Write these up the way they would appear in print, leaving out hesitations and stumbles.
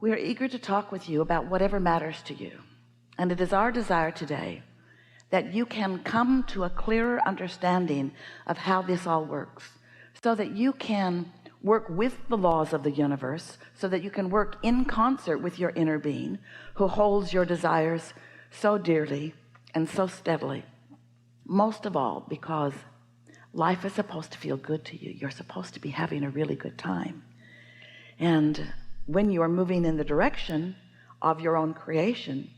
We are eager to talk with you about whatever matters to you, and it is our desire today that you can come to a clearer understanding of how this all works, so that you can work with the laws of the universe, so that you can work in concert with your inner being who holds your desires so dearly and so steadily. Most of all, because life is supposed to feel good to you. You're supposed to be having a really good time, and when you are moving in the direction of your own creation,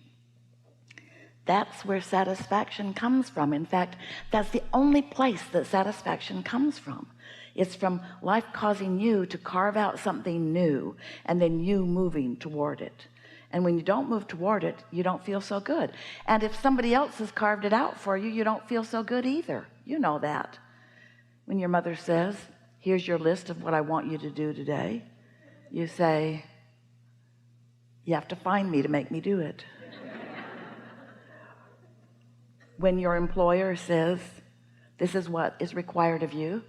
that's where satisfaction comes from. In fact, that's the only place that satisfaction comes from. It's from life causing you to carve out something new, and then you moving toward it. And when you don't move toward it, you don't feel so good. And if somebody else has carved it out for you, you don't feel so good either. You know that. When your mother says, here's your list of what I want you to do today, you say, you have to find me to make me do it. When your employer says, this is what is required of you,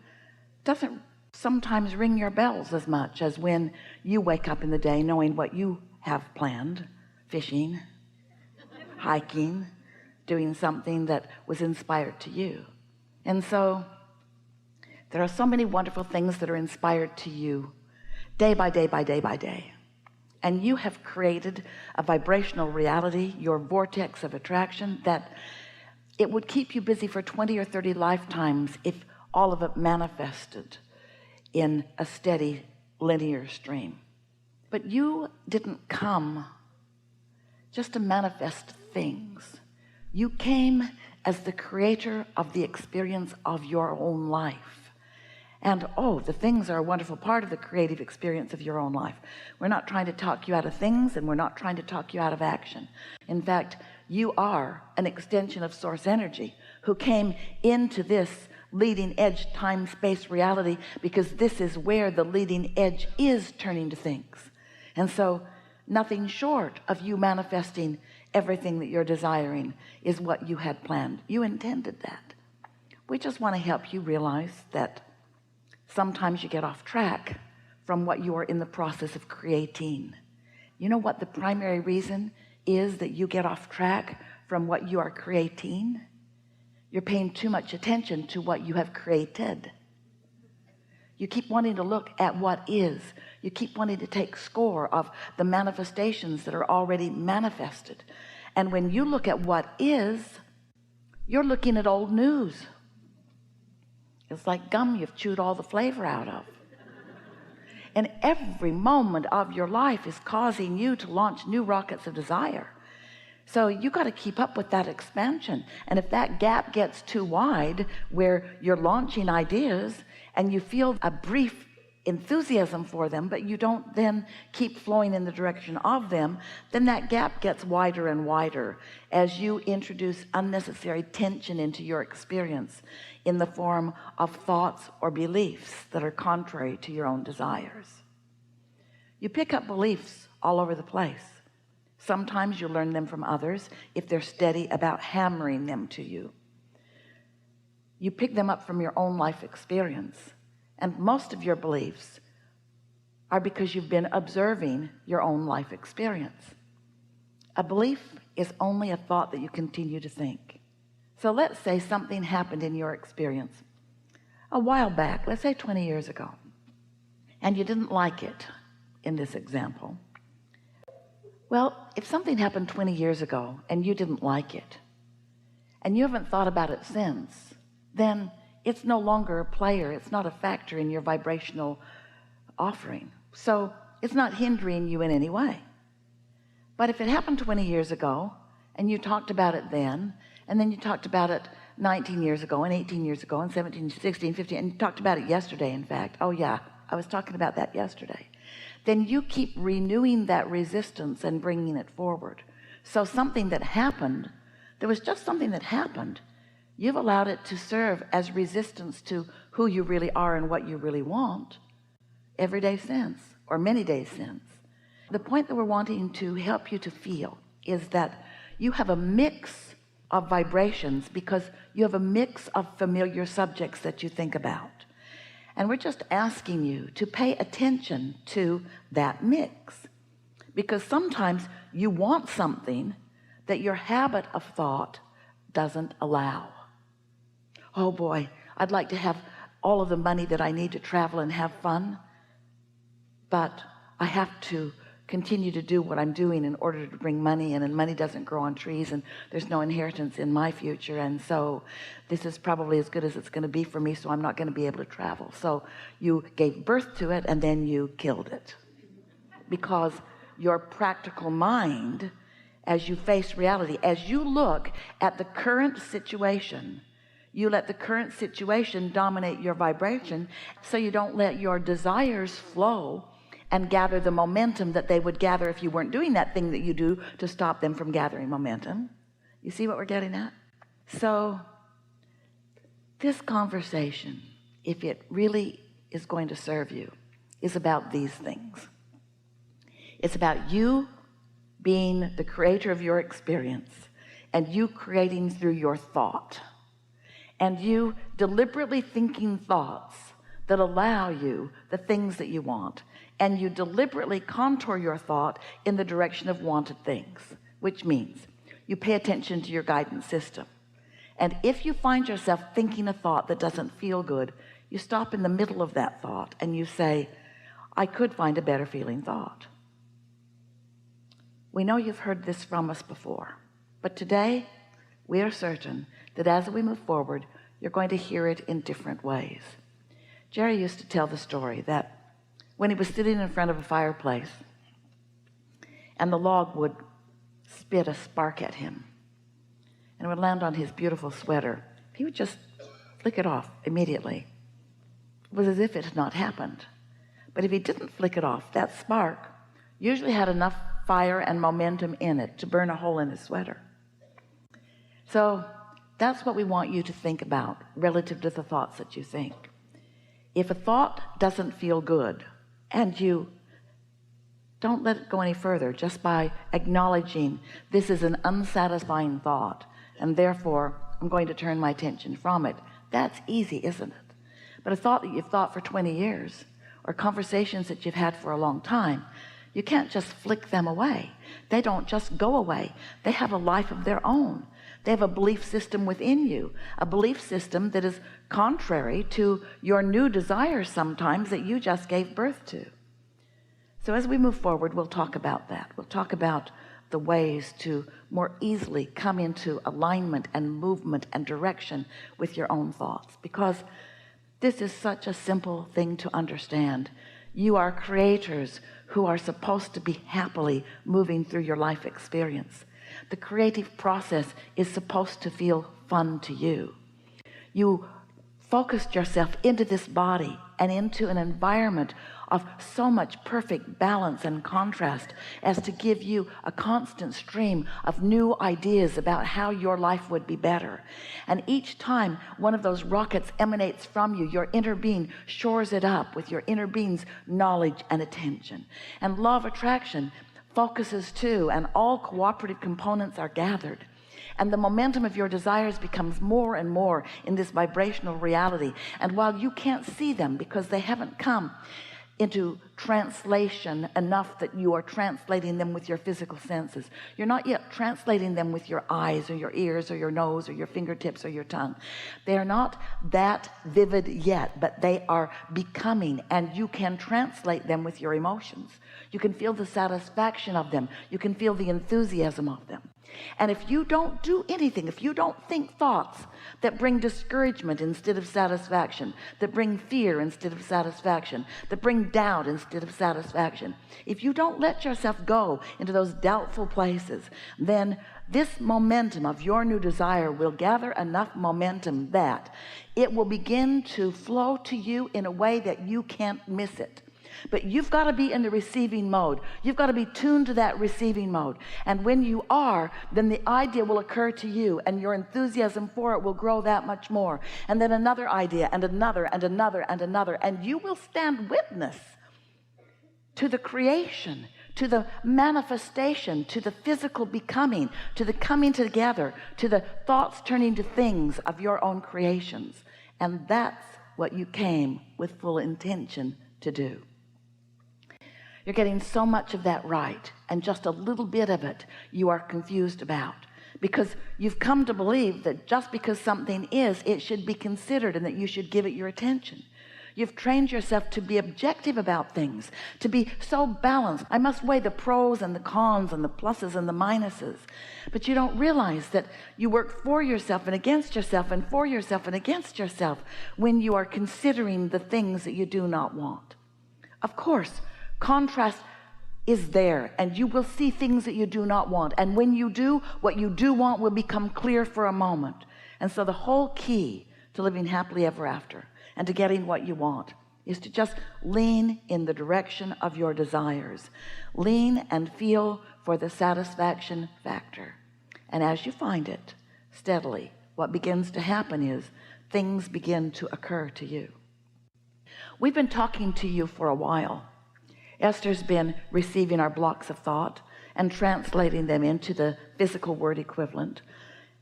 doesn't sometimes ring your bells as much as when you wake up in the day knowing what you have planned, fishing, hiking, doing something that was inspired to you. And so there are so many wonderful things that are inspired to you day by day by day by day, and you have created a vibrational reality, your vortex of attraction, that it would keep you busy for 20 or 30 lifetimes if all of it manifested in a steady linear stream. But you didn't come just to manifest things. You came as the creator of the experience of your own life. And the things are a wonderful part of the creative experience of your own life. We're not trying to talk you out of things, and we're not trying to talk you out of action. In fact, you are an extension of source energy who came into this leading edge time-space reality, because this is where the leading edge is turning to things. And so nothing short of you manifesting everything that you're desiring is what you had planned. You intended that. We just want to help you realize that sometimes you get off track from what you are in the process of creating. You know what the primary reason is that you get off track from what you are creating? You're paying too much attention to what you have created. You keep wanting to look at what is. You keep wanting to take score of the manifestations that are already manifested. And when you look at what is, you're looking at old news. It's like gum you've chewed all the flavor out of. And every moment of your life is causing you to launch new rockets of desire. So you got to keep up with that expansion. And if that gap gets too wide, where you're launching ideas and you feel a brief enthusiasm for them, but you don't then keep flowing in the direction of them, then that gap gets wider and wider as you introduce unnecessary tension into your experience in the form of thoughts or beliefs that are contrary to your own desires. You pick up beliefs all over the place. Sometimes you learn them from others if they're steady about hammering them to you. You pick them up from your own life experience, and most of your beliefs are because you've been observing your own life experience. A belief is only a thought that you continue to think. So let's say something happened in your experience a while back, let's say 20 years ago, and you didn't like it in this example. Well, if something happened 20 years ago and you didn't like it, and you haven't thought about it since, then it's no longer a player. It's not a factor in your vibrational offering. So it's not hindering you in any way. But if it happened 20 years ago and you talked about it then, and then you talked about it 19 years ago and 18 years ago and 17, 16, 15, and you talked about it yesterday, in fact. Oh yeah, I was talking about that yesterday. Then you keep renewing that resistance and bringing it forward. So something that happened, there was just something that happened, you've allowed it to serve as resistance to who you really are and what you really want every day since, or many days since. The point that we're wanting to help you to feel is that you have a mix of vibrations because you have a mix of familiar subjects that you think about. And we're just asking you to pay attention to that mix, because sometimes you want something that your habit of thought doesn't allow. Oh boy, I'd like to have all of the money that I need to travel and have fun, but I have to continue to do what I'm doing in order to bring money in, and money doesn't grow on trees, and there's no inheritance in my future, and so this is probably as good as it's going to be for me, so I'm not going to be able to travel. So you gave birth to it and then you killed it, because your practical mind, as you face reality, as you look at the current situation, you let the current situation dominate your vibration, so you don't let your desires flow and gather the momentum that they would gather if you weren't doing that thing that you do to stop them from gathering momentum. You see what we're getting at? So this conversation, if it really is going to serve you, is about these things. It's about you being the creator of your experience, and you creating through your thought, and you deliberately thinking thoughts that allow you the things that you want, and you deliberately contour your thought in the direction of wanted things, which means you pay attention to your guidance system. And if you find yourself thinking a thought that doesn't feel good, you stop in the middle of that thought and you say, I could find a better feeling thought. We know you've heard this from us before, but today we are certain that as we move forward, you're going to hear it in different ways. Jerry used to tell the story that when he was sitting in front of a fireplace and the log would spit a spark at him and it would land on his beautiful sweater, he would just flick it off immediately. It was as if it had not happened. But if he didn't flick it off, that spark usually had enough fire and momentum in it to burn a hole in his sweater. So that's what we want you to think about relative to the thoughts that you think. If a thought doesn't feel good and you don't let it go any further, just by acknowledging this is an unsatisfying thought and therefore I'm going to turn my attention from it, that's easy, isn't it? But a thought that you've thought for 20 years or conversations that you've had for a long time, you can't just flick them away. They don't just go away. They have a life of their own. They have a belief system within you, a belief system that is contrary to your new desires sometimes that you just gave birth to. So as we move forward, we'll talk about that. We'll talk about the ways to more easily come into alignment and movement and direction with your own thoughts, because this is such a simple thing to understand. You are creators who are supposed to be happily moving through your life experience. The creative process is supposed to feel fun to you. You focused yourself into this body and into an environment of so much perfect balance and contrast as to give you a constant stream of new ideas about how your life would be better. And each time one of those rockets emanates from you, your inner being shores it up with your inner being's knowledge and attention. And law of attraction focuses too, and all cooperative components are gathered. And the momentum of your desires becomes more and more in this vibrational reality. And while you can't see them because they haven't come into translation enough that you are translating them with your physical senses, you're not yet translating them with your eyes or your ears or your nose or your fingertips or your tongue. They are not that vivid yet, but they are becoming, and you can translate them with your emotions. You can feel the satisfaction of them. You can feel the enthusiasm of them. And if you don't do anything, if you don't think thoughts that bring discouragement instead of satisfaction, that bring fear instead of satisfaction, that bring doubt instead of satisfaction, if you don't let yourself go into those doubtful places, then this momentum of your new desire will gather enough momentum that it will begin to flow to you in a way that you can't miss it. But you've got to be in the receiving mode. You've got to be tuned to that receiving mode. And when you are, then the idea will occur to you, and your enthusiasm for it will grow that much more. And then another idea, and another, and another, and another. And you will stand witness to the creation, to the manifestation, to the physical becoming, to the coming together, to the thoughts turning to things of your own creations. And that's what you came with full intention to do. You're getting so much of that right, and just a little bit of it you are confused about, because you've come to believe that just because something is, it should be considered and that you should give it your attention. You've trained yourself to be objective about things, to be so balanced. I must weigh the pros and the cons and the pluses and the minuses. But you don't realize that you work for yourself and against yourself and for yourself and against yourself when you are considering the things that you do not want. Of course, contrast is there, and you will see things that you do not want. And when you do, what you do want will become clear for a moment. And so the whole key to living happily ever after and to getting what you want is to just lean in the direction of your desires. Lean and feel for the satisfaction factor. And as you find it steadily, what begins to happen is things begin to occur to you. We've been talking to you for a while. Esther's been receiving our blocks of thought and translating them into the physical word equivalent.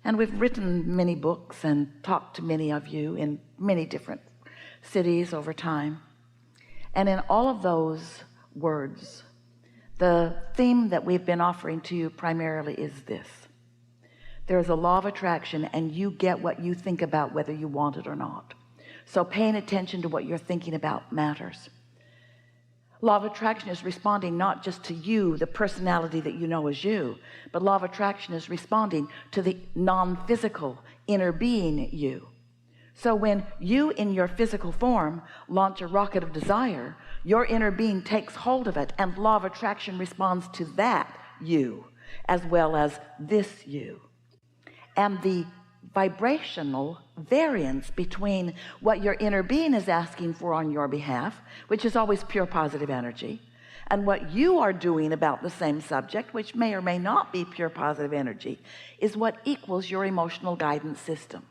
And we've written many books and talked to many of you in many different cities over time. And in all of those words, the theme that we've been offering to you primarily is this: there is a law of attraction, and you get what you think about, whether you want it or not. So paying attention to what you're thinking about matters. Law of attraction is responding not just to you, the personality that you know as you, but law of attraction is responding to the non-physical inner being you. So when you in your physical form launch a rocket of desire, your inner being takes hold of it, and law of attraction responds to that you as well as this you. And the vibrational variance between what your inner being is asking for on your behalf, which is always pure positive energy, and what you are doing about the same subject, which may or may not be pure positive energy, is what equals your emotional guidance system.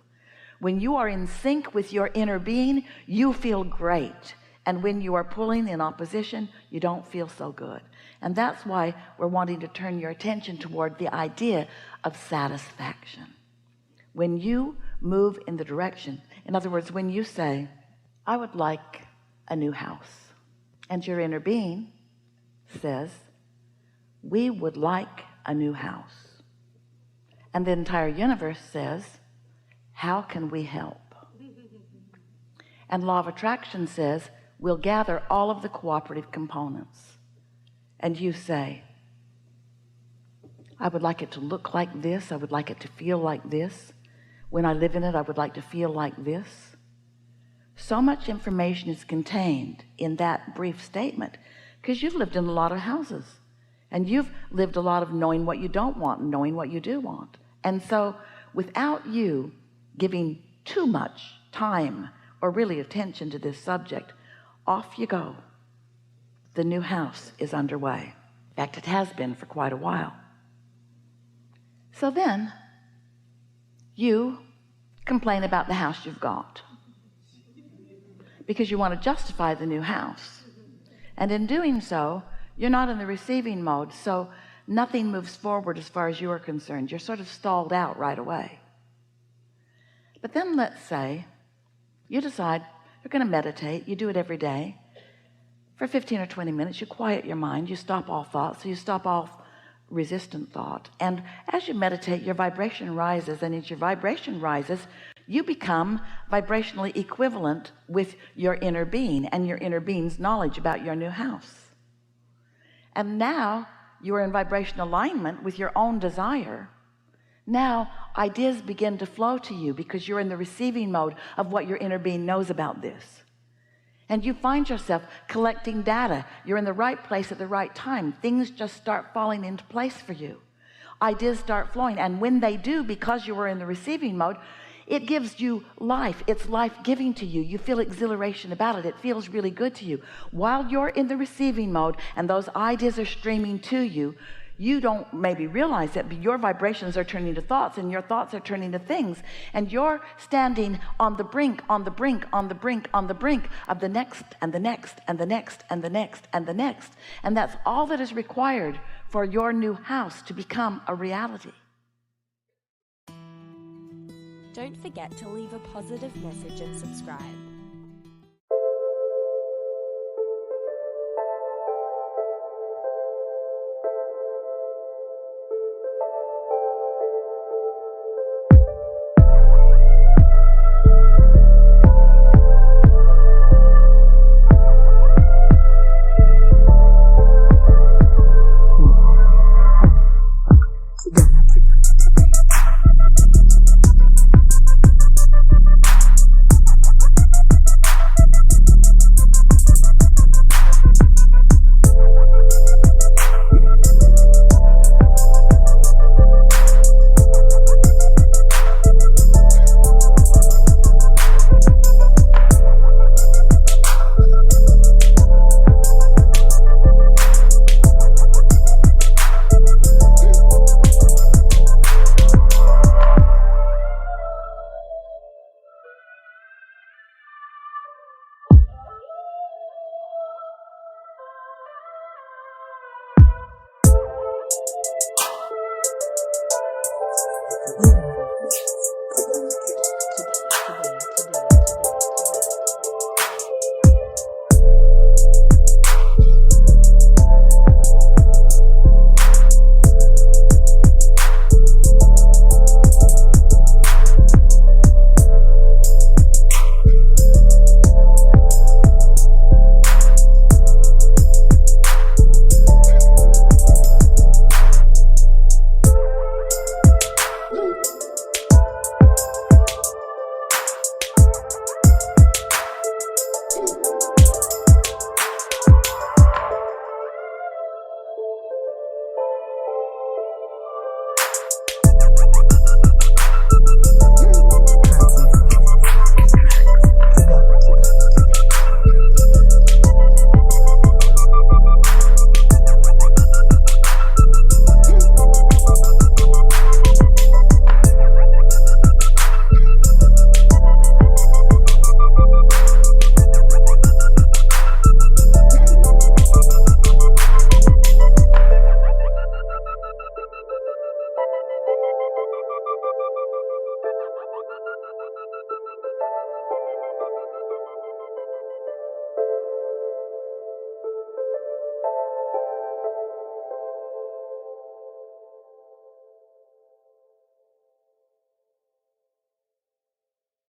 When you are in sync with your inner being, you feel great. And when you are pulling in opposition, you don't feel so good. And that's why we're wanting to turn your attention toward the idea of satisfaction. When you move in the direction, in other words, when you say, I would like a new house, and your inner being says, we would like a new house, and the entire universe says, how can we help? And law of attraction says, we'll gather all of the cooperative components. And you say, I would like it to look like this. I would like it to feel like this. When I live in it, I would like to feel like this. So much information is contained in that brief statement, because you've lived in a lot of houses, and you've lived a lot of knowing what you don't want and knowing what you do want. And so without you giving too much time or really attention to this subject, off you go. The new house is underway. In fact, it has been for quite a while. So then you complain about the house you've got because you want to justify the new house, and in doing so you're not in the receiving mode, so nothing moves forward as far as you are concerned. You're sort of stalled out right away. But then let's say you decide you're going to meditate. You do it every day for 15 or 20 minutes. You quiet your mind, you stop all thoughts, so you stop all resistant thought, and as you meditate, your vibration rises, and as your vibration rises, you become vibrationally equivalent with your inner being and your inner being's knowledge about your new house. And now you are in vibration alignment with your own desire. Now ideas begin to flow to you because you're in the receiving mode of what your inner being knows about this. And you find yourself collecting data. You're in the right place at the right time. Things just start falling into place for you. Ideas start flowing. And when they do, because you are in the receiving mode, it gives you life. It's life-giving to you. You feel exhilaration about it. It feels really good to you. While you're in the receiving mode and those ideas are streaming to you, you don't maybe realize it, but your vibrations are turning to thoughts, and your thoughts are turning to things, and you're standing on the brink, on the brink, on the brink, on the brink of the next and the next and the next and the next and the next. And that's all that is required for your new house to become a reality. Don't forget to leave a positive message and subscribe.